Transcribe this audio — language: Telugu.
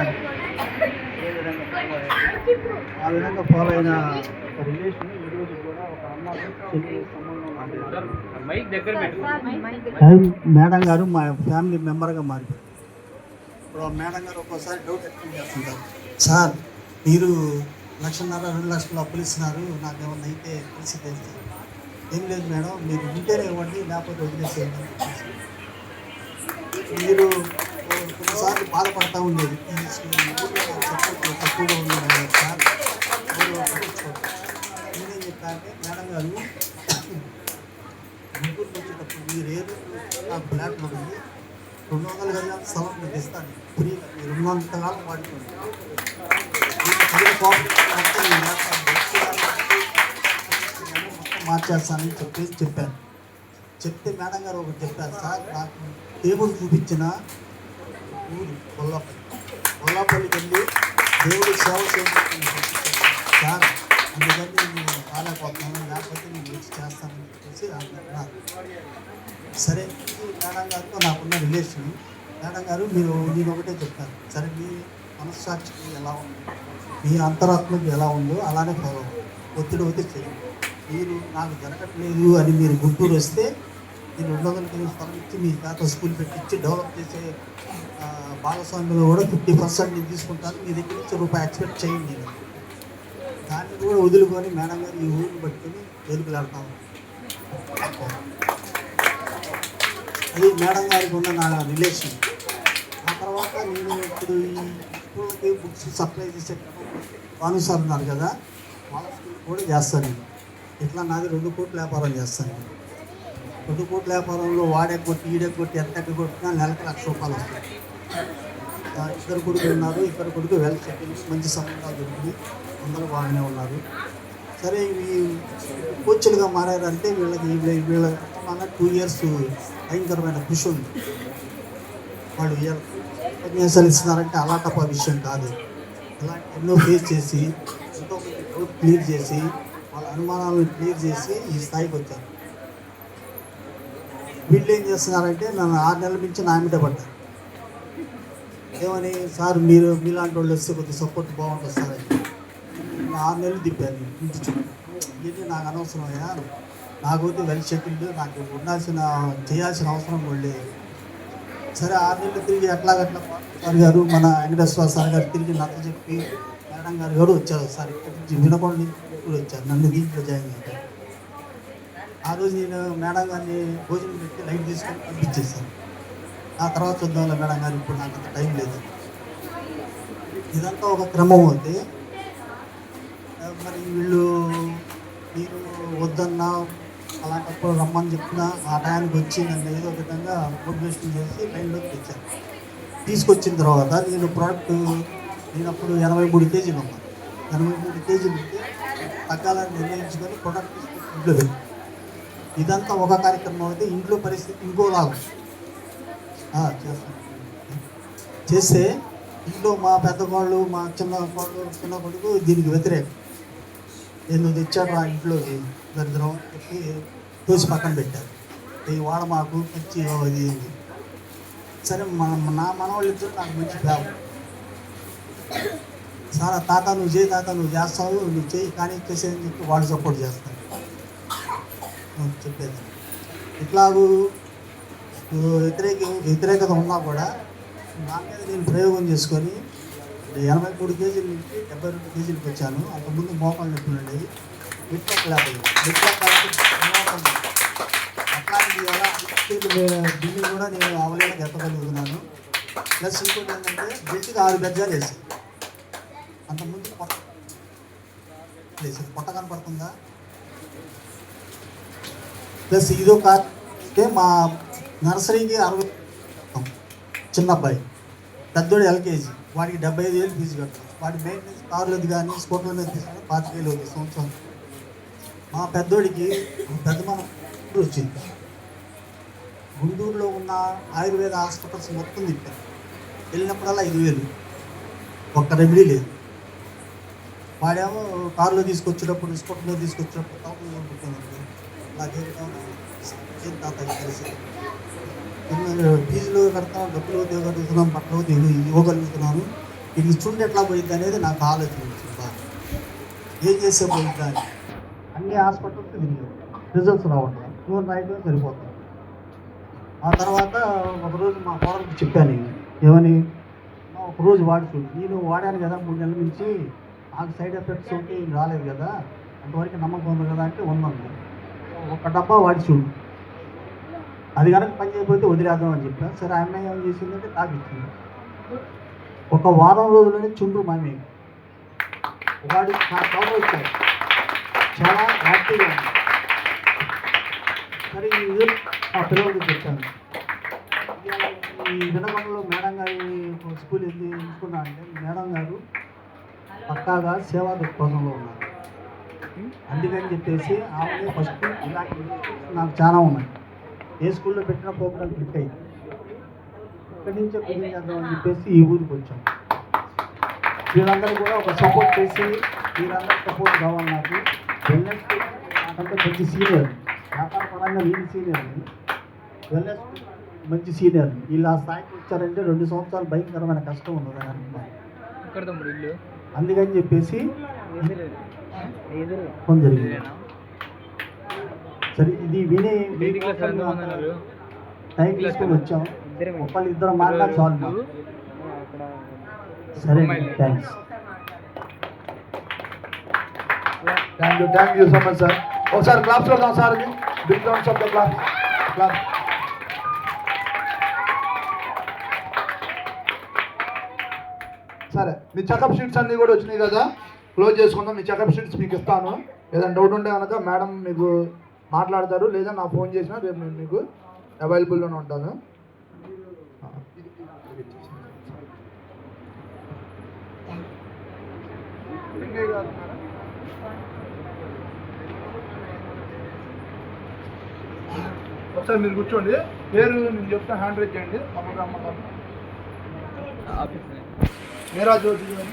చేస్తాను. ఏ విధంగా ఫాలో అయ్యారు, ఆ విధంగా ఫాలో అయిన ఒక రిలేషన్ ఈరోజు కూడా ఒక అన్న చెల్లి సంబంధం మేడం గారు మా ఫ్యామిలీ మెంబర్గా మారిపోయారు. ఇప్పుడు మేడం గారు ఒక్కోసారి డౌట్ వ్యక్తం చేస్తుంటారు, సార్ మీరు 1,00,000 2,00,000 అప్పులు ఇస్తున్నారు, నాకేమన్నా అయితే తెలిసి తెలుస్తుంది. ఏం లేదు మేడం, మీరు ఉంటేనే ఇవ్వండి, లేకపోతే వదిలేసేయండి. మీరు కొన్నిసార్లు బాధపడతా ఉండేది, ఈ సపోర్ట్ తక్కువగా ఉండేది సార్, నేనేం చెప్పానంటే మేడం గారు గుంటూరుకి వచ్చేటప్పుడు మీరు ఏదో నాకు ఫ్లాట్లో ఉంది, 200 గజాల స్థలం మీకు ఇస్తాను ఫ్రీగా, మీరు ఉన్నంతకాలం వాడుకోండి, మొత్తం మార్చేస్తానని చెప్పాను. చెప్తే మేడం గారు ఒకటి చెప్పారు, సార్ నాకు దేవుడు చూపించిన ఊరు కొల్లాపల్లికి వెళ్ళి దేవుడు సేవ చేయాలి సార్, అందుకని నేను రాలేకపోతున్నాను, లేకపోతే నేను వచ్చి చేస్తానని చెప్పేసి అన్నారు. సరే, మేడం గారితో నాకున్న రిలేషన్, మేడం గారు మీరు నేను ఒకటే చెప్తాను, సరే మీ మనస్సాక్షికి ఎలా ఉంది, మీ అంతరాత్మకి ఎలా ఉందో అలానే ఫాలో ఒత్తిడి చేయండి. మీరు నాకు జరగట్లేదు అని మీరు గుంటూరు వస్తే నేను 200 స్థలం ఇచ్చి మీ తాత స్కూల్ పెట్టించి డెవలప్ చేసే భాగస్వామ్యంలో కూడా 50% నేను తీసుకుంటాను, మీ దగ్గర నుంచి రూపాయి ఎక్స్పెక్ట్ చేయండి. దాన్ని కూడా వదులుకొని మేడం గారు ఈ ఊరిని పట్టుకొని వెలుగులాడతాము. అది మేడం గారికి ఉన్న నా రిలేషన్. ఆ తర్వాత నేను ఇప్పుడు ఈ స్కూల్కి బుక్స్ సప్లై చేసే భానుసార్ ఉన్నారు కదా, వాళ్ళ స్కూల్ కూడా చేస్తాను నేను. ఇట్లా నాది 2 కోట్ల వ్యాపారం చేస్తాను. 2 కోట్ల వ్యాపారంలో వాడే కొట్టి ఈడే కొట్టి ఎంత కొట్టినా నెలకు ₹1,00,000 వస్తాయి. ఇద్దరు కొడుకులు ఉన్నారు, ఇద్దరు కొడుకు వెల్ సెటిల్, మంచి సంబంధాలు దొరికి అందరూ బాగానే ఉన్నారు. సరే, ఈ కోచ్లుగా మారారంటే వీళ్ళ మన 2 ఇయర్స్ భయంకరమైన కృషి ఉంది. వాళ్ళు ఉపన్యాసాలు ఇస్తున్నారంటే అలాంటి విషయం కాదు. అలాంటి ఎన్నో ఫేస్ చేసి ఎంతో డౌట్ క్లియర్ చేసి వాళ్ళ అనుమానాలను క్లియర్ చేసి ఈ స్థాయికి వచ్చారు. వీళ్ళు ఏం చేస్తున్నారంటే నన్ను 6 నెలల నుంచి నా మీదే పడ్డారు. ఏమని, సార్ మీరు మీలాంటి వాళ్ళు వస్తే కొద్దిగా సపోర్ట్ బాగుంటుంది సార్ అని 6 నెలలు తిప్పాను ఇంటి చుట్టూ. ఇది నాకు అనవసరం అయ్యా, నాకు వెల్ సెటిల్డ్, నాకు చేయాల్సిన అవసరం కూడా లేదు. సరే, 6 నెలలు తిరిగి ఎట్లాగట్లా సార్ గారు, మన వెంకటేశ్వర సార్ గారు తిరిగి నాకు చెప్పి మేడం గారు కూడా వచ్చారు సార్, ఇక్కడి నుంచి వినకొండ నుంచి వచ్చారు, నన్ను దీంట్లో జాయిన్ చేశారు. ఆ రోజు నేను మేడం గారిని భోజనం పెట్టి లైట్ తీసుకొని పంపించేశాను. ఆ తర్వాత చూద్దాంలో మేడం గారు, ఇప్పుడు నాకు అంత టైం లేదు. ఇదంతా ఒక క్రమం అవుతే మరి వీళ్ళు మీరు వద్దన్నా అలాంటప్పుడు రమ్మని చెప్పిన ఆ టైంకి వచ్చి నన్ను ఏదో విధంగా మోటివేషన్ చేసి లైన్లోకి తెచ్చాను. తీసుకొచ్చిన తర్వాత నేను ప్రోడక్ట్, నేను అప్పుడు 83 కేజీలు ఉన్నాను. 83 కేజీలు తగ్గాలని నిర్ణయించుకొని ప్రోడక్ట్ ఇంట్లో పెట్టి, ఇదంతా ఒక కార్యక్రమం అయితే ఇంట్లో పరిస్థితి ఇంకోలాగా చేస్తాను. చేస్తే ఇంట్లో మా పెద్దవాళ్ళు, మా చిన్న కొడుకు దీనికి వ్యతిరేకం. నేను తెచ్చాడు ఆ ఇంట్లోకి దరిద్రం చెప్పి తోసి పక్కన పెట్టారు. ఈ వాడ మాకు మంచి ఇది. సరే, నా మనవాళ్ళు ఇద్దరు నాకు మంచి ఫేవర్. సార్ తాత నువ్వు చేయి, తాత నువ్వు చేస్తావు, నువ్వు చేయి కానీ చేసేదని చెప్పి వాళ్ళు సపోర్ట్ చేస్తారు చెప్పేది. ఇట్లాగూ వ్యతిరేకత ఉన్నా కూడా నా మీద నేను ప్రయోగం చేసుకొని 83 కేజీల నుంచి 72 కేజీలకు వచ్చాను. అంతకుముందు మోకాళ్ళు నొప్పులు ఉండేవి, అట్లాంటి దీన్ని కూడా నేను అవలేక ఎత్తగలుగుతున్నాను. ప్లస్ ఇంకోటి ఏంటంటే గట్టిగా 6 గజాలు వేసి, అంతకుముందు పొట్ట కనపడుతుందా. ప్లస్ ఇదో కాకపోతే మా నర్సరీకి 60 చిన్న అబ్బాయి, పెద్దోడు ఎల్కేజీ, వాడికి 75,000 ఫీజు కట్టాలి. వాడి మెయింటెనెన్స్ కార్లేదు కానీ స్కూటర్ మీద తీసుకుని 25,000 అవుతుంది సంవత్సరం. మా పెద్దోడికి పెద్ద మనం వచ్చింది. గుంటూరులో ఉన్న ఆయుర్వేద హాస్పిటల్స్ మొత్తం తిప్పారు. వెళ్ళినప్పుడల్లా 5,000, ఒక్క రెమెడీ లేదు. వాడేమో కారులో తీసుకొచ్చేటప్పుడు, స్కూటర్లో తీసుకొచ్చేటప్పుడు తాపంలో పుట్టినప్పుడు అలాగే తాతకి కలిసి ఫీజులు కడతాం, డబ్బులు కడుగుతున్నాం, బట్టలు ఇవ్వగలుగుతున్నాను. ఇది చుండు ఎట్లా పోయింది అనేది నాకు ఆలోచన వచ్చింది బాగా. ఏం చేసే పోయిందా అని అన్ని హాస్పిటల్కి తిరిగాం, రిజల్ట్స్ రావట్లేదు. నూనె రాయడం సరిపోతుంది. ఆ తర్వాత ఒకరోజు మా కోడలికి చెప్పాను, ఏమని, ఒకరోజు వాడి చూడు, నేను వాడాను కదా 3 నెలల నుంచి, నాకు సైడ్ ఎఫెక్ట్స్ ఉంటే ఏం రాలేదు కదా, అంతవరకు నమ్మకం ఉంది కదా అంటే ఉన్నాను. ఒక డబ్బా వాడి చూడు, అది కనుక పని చేయకపోతే వదిలేద్దాం అని చెప్పాను. సరే అమ్మాయి ఏం చేసిందంటే తాగిచ్చింది. ఒక వారం రోజుల్లోనే చుండ్రు మామి వాడి నా కవర్ వచ్చాడు, చాలా హ్యాపీగా ఉంది. సరే ఇది మా పిల్లలకి చెప్పాను. ఈ వినమంలో మేడం గారి స్కూల్ ఎందుకు ఎంచుకున్నా అంటే, మేడం గారు పక్కాగా సేవా దృక్పథంలో ఉన్నారు. అందుకని చెప్పేసి ఆమె ఫస్ట్ ఇలాంటి నాకు చాలా ఉన్నాయి. ఏ స్కూల్లో పెట్టిన ప్రోగ్రాం క్లిక్ అయింది. ఇక్కడి నుంచే క్లిక్ చేద్దామని చెప్పేసి ఈ ఊరికి వచ్చాం. వీళ్ళందరూ కూడా ఒక సపోర్ట్ చేసి, వీళ్ళందరూ సపోర్ట్ కావాలి నాకు. వెల్నెస్ నాకంటే మంచి సీనియర్, వ్యాపార పరంగా నేను సీనియర్ని, వెల్నెస్ మంచి సీనియర్. వీళ్ళు ఆ స్థాయికి వచ్చారంటే 2 సంవత్సరాలు భయంకరమైన కష్టం ఉన్నదని అనుకున్నాను. అందుకని చెప్పేసి జరిగింది. సరే ఇది విని టైం తీసుకొని వచ్చాం. ఒకళ్ళు ఇద్దరు మాట్లాడి చాలు. సరే, thanks. Thank you so much sir. ఒకసారి క్లాప్స్ కొడదాం సార్కి. Big rounds of the clap. సరే, మీ చెకప్ షీట్స్ అన్నీ కూడా వచ్చినాయి కదా, క్లోజ్ చేసుకుందాం. మీ చెకప్ షీట్స్ మీకు ఇస్తాను. ఏదైనా డౌట్ ఉంటే కనుక మేడం మీకు మాట్లాడతారు, లేదా నా ఫోన్ చేసినా రేపు నేను మీకు అవైలబుల్లోనే ఉంటాను. ఒకసారి మీరు కూర్చోండి. పేరు నేను చెప్తా, హ్యాండ్ రైజ్ చేయండి. మేరా జ్యోతి